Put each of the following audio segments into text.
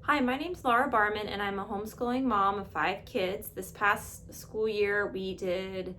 Hi, my name's Laura Barman, and I'm a homeschooling mom of 5 kids. This past school year, we did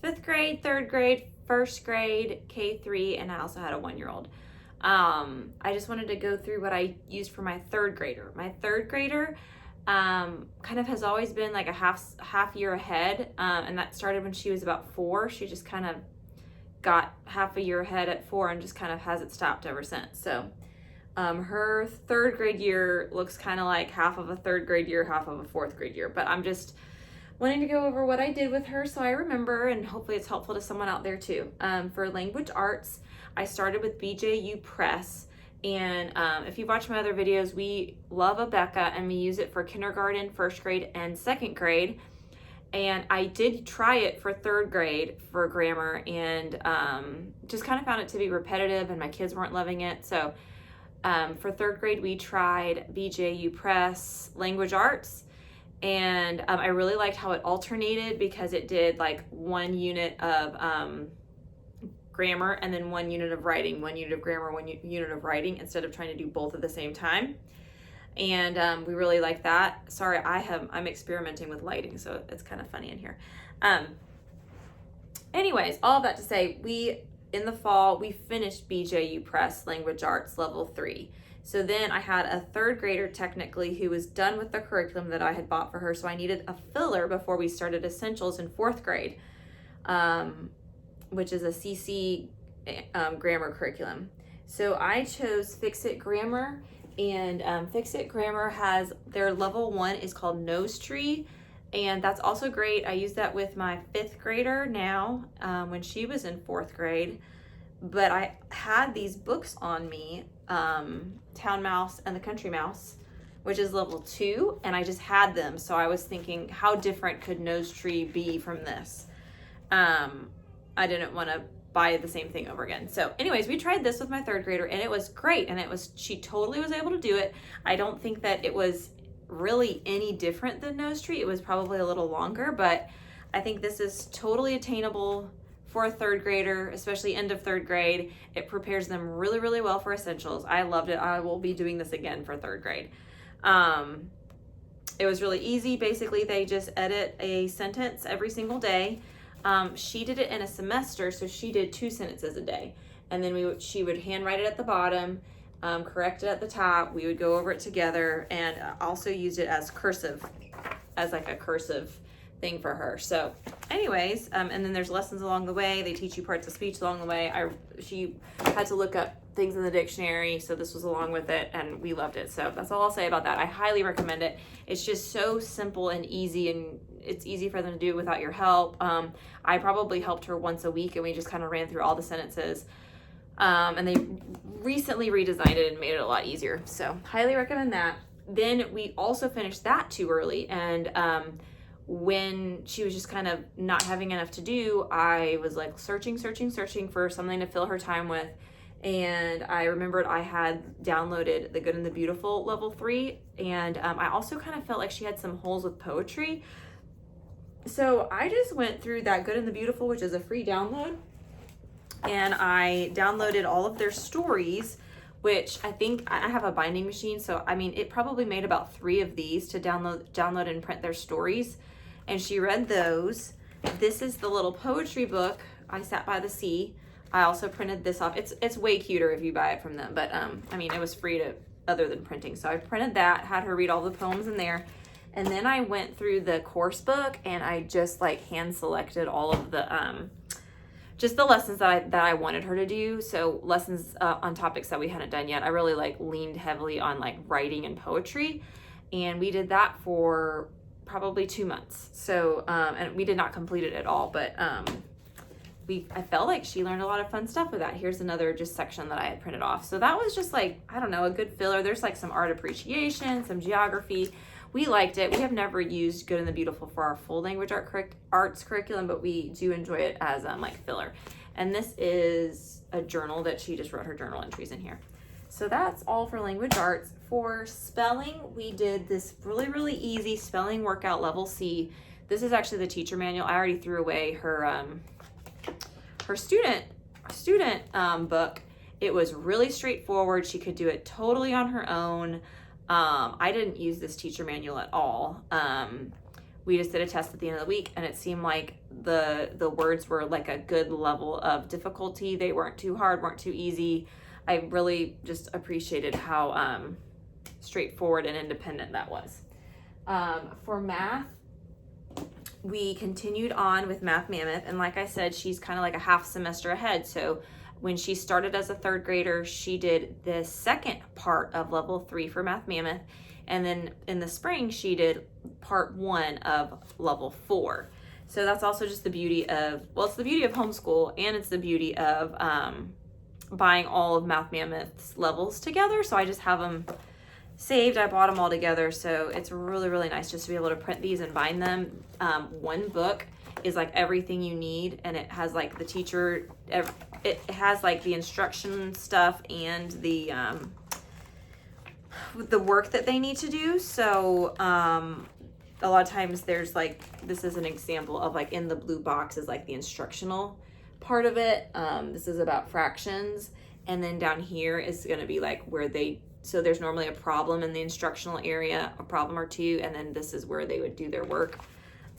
5th grade, 3rd grade, 1st grade, K3, and I also had a 1-year-old. I just wanted to go through what I used for my 3rd grader. My 3rd grader kind of has always been like a half year ahead, and that started when she was about 4. She just kind of got half a year ahead at 4 and just kind of hasn't stopped ever since. So her 3rd grade year looks kind of like half of a 3rd grade year, half of a 4th grade year, but I'm just wanting to go over what I did with her so I remember, and hopefully it's helpful to someone out there too. For language arts, I started with BJU Press, and if you've watched my other videos, we love Abeka and we use it for kindergarten, 1st grade, and 2nd grade. And I did try it for 3rd grade for grammar, and just kind of found it to be repetitive and my kids weren't loving it. So for 3rd grade, we tried BJU Press Language Arts, and I really liked how it alternated because it did like 1 unit of grammar and then 1 unit of writing, 1 unit of grammar, 1 unit of writing, instead of trying to do both at the same time. And we really like that. Sorry, I'm experimenting with lighting, so it's kind of funny in here. Anyways, all of that to say, in the fall, we finished BJU Press Language Arts Level 3. So then I had a 3rd grader technically who was done with the curriculum that I had bought for her. So I needed a filler before we started Essentials in 4th grade, which is a CC grammar curriculum. So I chose Fix It Grammar, and Fix It Grammar has their level 1 is called Nose Tree. And that's also great. I use that with my 5th grader now when she was in 4th grade. But I had these books on me, Town Mouse and the Country Mouse, which is level 2. And I just had them. So I was thinking, how different could Nose Tree be from this? I didn't want to buy the same thing over again. So anyways, we tried this with my 3rd grader and it was great. And she totally was able to do it. I don't think that it was really any different than Nose Tree. It was probably a little longer, but I think this is totally attainable for a 3rd grader, especially end of 3rd grade. It prepares them really, really well for Essentials. I loved it. I will be doing this again for 3rd grade. It was really easy. Basically, they just edit a sentence every single day. She did it in a semester, so she did 2 sentences a day. And then she would handwrite it at the bottom, correct it at the top. We would go over it together, and also use it as cursive, as like a cursive thing for her. So anyways, and then there's lessons along the way. They teach you parts of speech along the way. She had to look up things in the dictionary, so this was along with it, and we loved it. So that's all I'll say about that. I highly recommend it. It's just so simple and easy, and it's easy for them to do without your help. I probably helped her once a week, and we just kind of ran through all the sentences. And they recently redesigned it and made it a lot easier. So highly recommend that. Then we also finished that too early, and when she was just kind of not having enough to do, I was like searching for something to fill her time with. And I remembered I had downloaded The Good and the Beautiful Level 3, and I also kind of felt like she had some holes with poetry. So I just went through That Good and the Beautiful, which is a free download, and I downloaded all of their stories, which I think I have a binding machine. So, I mean, it probably made about 3 of these to download and print their stories. And she read those. This is the little poetry book, I Sat by the Sea. I also printed this off. It's way cuter if you buy it from them, but I mean, it was free other than printing. So I printed that, had her read all the poems in there. And then I went through the course book and I just like hand selected all of the just the lessons that I wanted her to do. So lessons on topics that we hadn't done yet. I really like leaned heavily on like writing and poetry, and we did that for probably 2 months. So and we did not complete it at all, but I felt like she learned a lot of fun stuff with that. Here's another just section that I had printed off. So that was just like, I don't know, a good filler. There's like some art appreciation, some geography. We liked it. We have never used Good and the Beautiful for our full language arts curriculum, but we do enjoy it as like filler. And this is a journal that she just wrote her journal entries in here. So that's all for language arts. For spelling, we did this really, really easy spelling workout level C. This is actually the teacher manual. I already threw away her student book. It was really straightforward. She could do it totally on her own. I didn't use this teacher manual at all. We just did a test at the end of the week, and it seemed like the words were like a good level of difficulty. They weren't too hard, weren't too easy. I really just appreciated how straightforward and independent that was. For math, we continued on with Math Mammoth, and like I said, she's kind of like a half semester ahead. So when she started as a third grader, she did the second part of level 3 for Math Mammoth, and then in the spring she did part 1 of level 4. So that's also just the beauty of, well, it's the beauty of homeschool, and it's the beauty of buying all of Math Mammoth's levels together. So I just have them saved. I bought them all together, so it's really, really nice just to be able to print these and bind them. One book is like everything you need, and it has like the teacher, it has like the instruction stuff and the work that they need to do. So a lot of times there's like, this is an example of like in the blue box is like the instructional part of it. This is about fractions, and then down here is going to be like where so there's normally a problem in the instructional area, a problem or two, and then this is where they would do their work.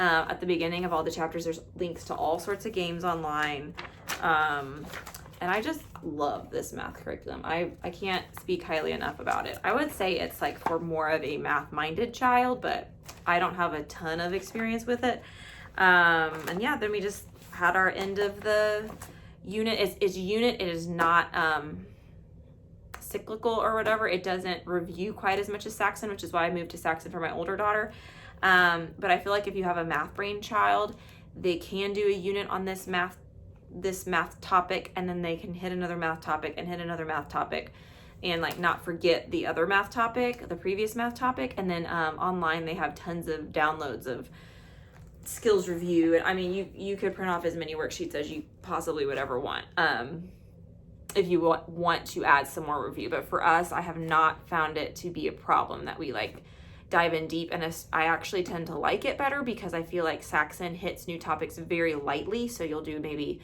At the beginning of all the chapters, there's links to all sorts of games online. And I just love this math curriculum. I can't speak highly enough about it. I would say it's like for more of a math-minded child, but I don't have a ton of experience with it. And yeah, then we just had our end of the unit. It's unit, it is not cyclical or whatever. It doesn't review quite as much as Saxon, which is why I moved to Saxon for my older daughter. But I feel like if you have a math brain child, they can do a unit on this math topic, and then they can hit another math topic and hit another math topic, and like not forget the other math topic, the previous math topic. And then online they have tons of downloads of skills review. And I mean, you could print off as many worksheets as you possibly would ever want. If you want to add some more review. But for us, I have not found it to be a problem that we like dive in deep. And I actually tend to like it better because I feel like Saxon hits new topics very lightly. So you'll do maybe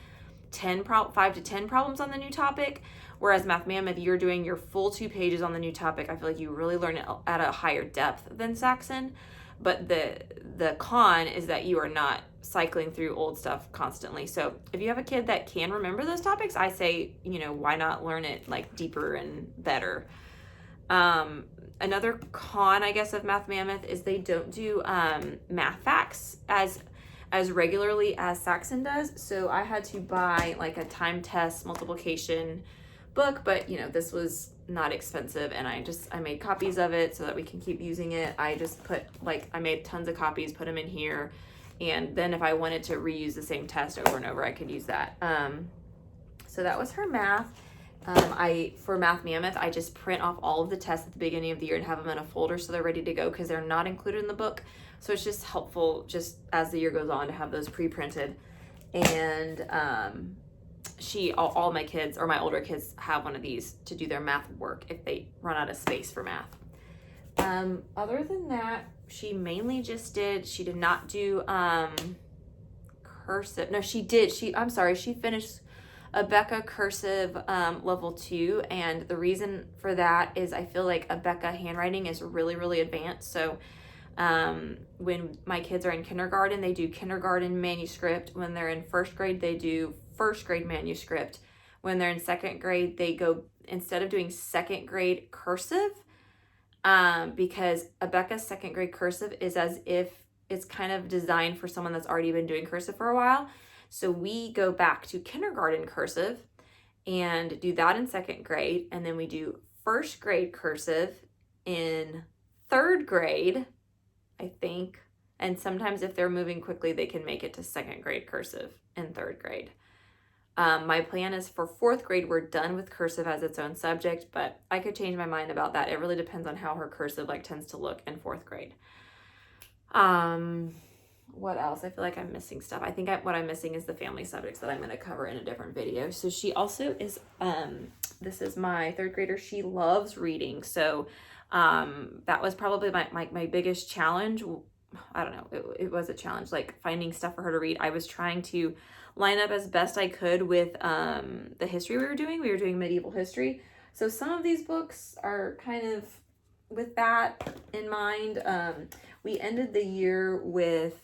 5 to 10 problems on the new topic. Whereas Math Mammoth, you're doing your full 2 pages on the new topic. I feel like you really learn it at a higher depth than Saxon. But the con is that you are not cycling through old stuff constantly. So if you have a kid that can remember those topics, I say, why not learn it like deeper and better? Another con, I guess, of Math Mammoth is they don't do math facts as regularly as Saxon does. So I had to buy like a time test multiplication book, but this was not expensive, and I made copies of it so that we can keep using it. I just I made tons of copies, put them in here, and then if I wanted to reuse the same test over and over, I could use that. So that was her math. For Math Mammoth, I just print off all of the tests at the beginning of the year and have them in a folder so they're ready to go, because they're not included in the book. So it's just helpful just as the year goes on to have those pre-printed. And all my kids, or my older kids, have one of these to do their math work if they run out of space for math. Other than that, she mainly just she did not do cursive. No, she did. She finished Abeka cursive level 2, and the reason for that is I feel like Abeka handwriting is really, really advanced. So when my kids are in kindergarten, they do kindergarten manuscript. When they're in first grade, they do first grade manuscript. When they're in second grade, they go, instead of doing second grade cursive, because Abeka's second grade cursive is as if it's kind of designed for someone that's already been doing cursive for a while. So we go back to kindergarten cursive and do that in second grade. And then we do first grade cursive in third grade, I think. And sometimes if they're moving quickly, they can make it to second grade cursive in third grade. My plan is for fourth grade, we're done with cursive as its own subject, but I could change my mind about that. It really depends on how her cursive tends to look in fourth grade. What else? I feel like I'm missing stuff. I think what I'm missing is the family subjects that I'm going to cover in a different video. So she also is, this is my third grader. She loves reading. So that was probably my biggest challenge. I don't know. It was a challenge, finding stuff for her to read. I was trying to line up as best I could with the history we were doing. We were doing medieval history. So some of these books are kind of with that in mind, we ended the year with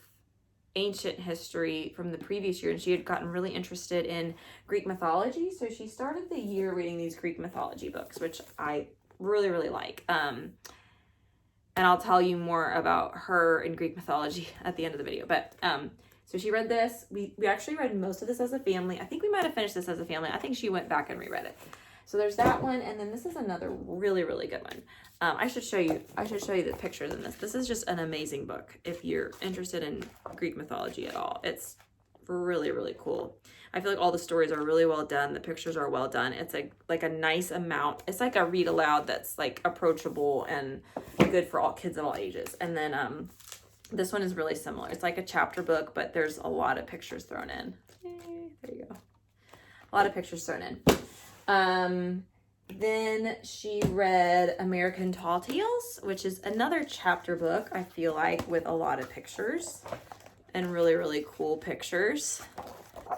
ancient history from the previous year, and she had gotten really interested in Greek mythology. So she started the year reading these Greek mythology books, which I really, really like. And I'll tell you more about her in Greek mythology at the end of the video. But so she read this. We actually read most of this as a family. I think we might have finished this as a family. I think she went back and reread it. So there's that one, and then this is another really, really good one. I should show you the pictures in this. This is just an amazing book if you're interested in Greek mythology at all. It's really, really cool. I feel like all the stories are really well done. The pictures are well done. It's like a nice amount. It's like a read aloud that's like approachable and good for all kids of all ages. And then this one is really similar. It's like a chapter book, but there's a lot of pictures thrown in. Yay, there you go. A lot of pictures thrown in. Then she read American Tall Tales, which is another chapter book, I feel like, with a lot of pictures and really, really cool pictures.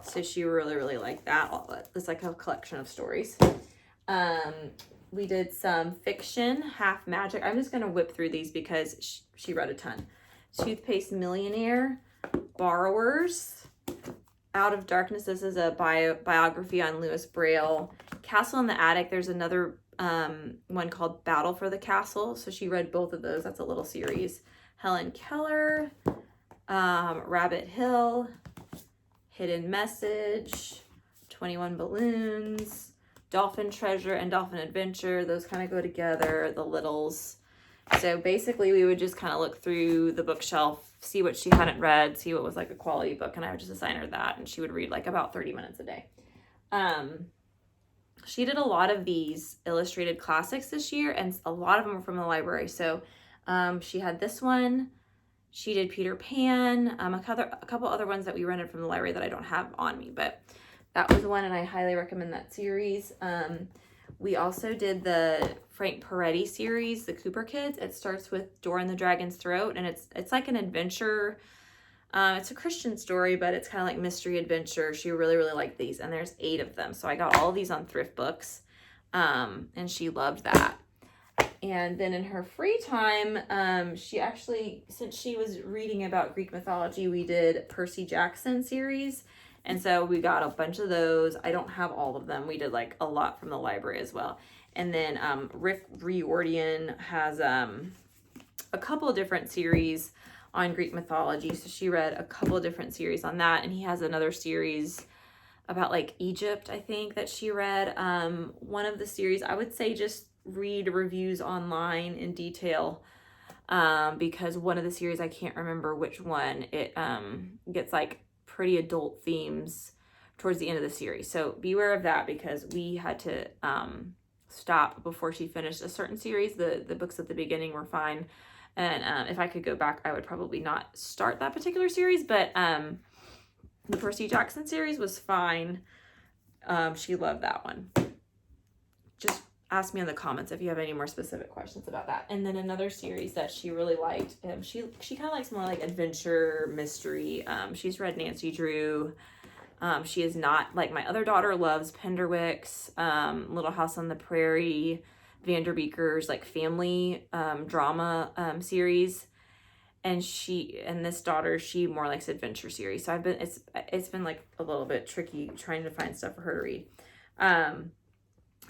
So she really, really liked that. It's like a collection of stories. We did some fiction, half magic. I'm just going to whip through these because she read a ton. Toothpaste Millionaire, Borrowers, Out of Darkness. This is a biography on Lewis Braille. Castle in the Attic. There's another one called Battle for the Castle. So she read both of those. That's a little series. Helen Keller, Rabbit Hill, Hidden Message, 21 Balloons, Dolphin Treasure, and Dolphin Adventure. Those kind of go together, the littles. So basically we would just kind of look through the bookshelf, see what she hadn't read, see what was like a quality book, and I would just assign her that, and she would read like about 30 minutes a day. She did a lot of these illustrated classics this year, and a lot of them were from the library. So she had this one. She did Peter Pan, a couple other ones that we rented from the library that I don't have on me, but that was one, and I highly recommend that series. We also did the Frank Peretti series, The Cooper Kids. It starts with Dora and the Dragon's Throat, and it's like an adventure. It's a Christian story, but it's kind of like mystery adventure. She really, really liked these, and there's 8 of them. So I got all of these on Thrift Books, and she loved that. And then in her free time, she actually, since she was reading about Greek mythology, we did Percy Jackson series. And so we got a bunch of those. I don't have all of them. We did like a lot from the library as well. And then Rick Riordan has a couple of different series on Greek mythology. So she read a couple of different series on that. And he has another series about like Egypt, I think, that she read. One of the series, I would say just read reviews online in detail, because one of the series, I can't remember which one, it gets like pretty adult themes towards the end of the series. So beware of that, because we had to stop before she finished a certain series. The books at the beginning were fine. And if I could go back, I would probably not start that particular series. But the Percy Jackson series was fine. She loved that one. Just ask me in the comments if you have any more specific questions about that. And then another series that she really liked, she kind of likes more like adventure, mystery. She's read Nancy Drew. She is not, like my other daughter loves Penderwick's, Little House on the Prairie, Vanderbeeker's like family drama series. And this daughter, she more likes adventure series. So it's been like a little bit tricky trying to find stuff for her to read.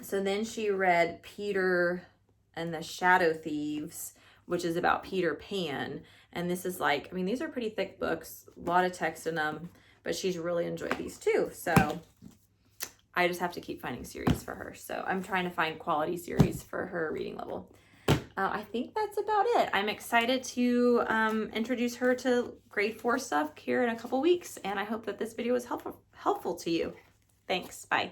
So then she read Peter and the Shadow Thieves, which is about Peter Pan. And this is like, I mean, these are pretty thick books, a lot of text in them, but she's really enjoyed these too. So I just have to keep finding series for her. So I'm trying to find quality series for her reading level. I think that's about it. I'm excited to introduce her to grade 4 stuff here in a couple weeks. And I hope that this video was helpful to you. Thanks. Bye.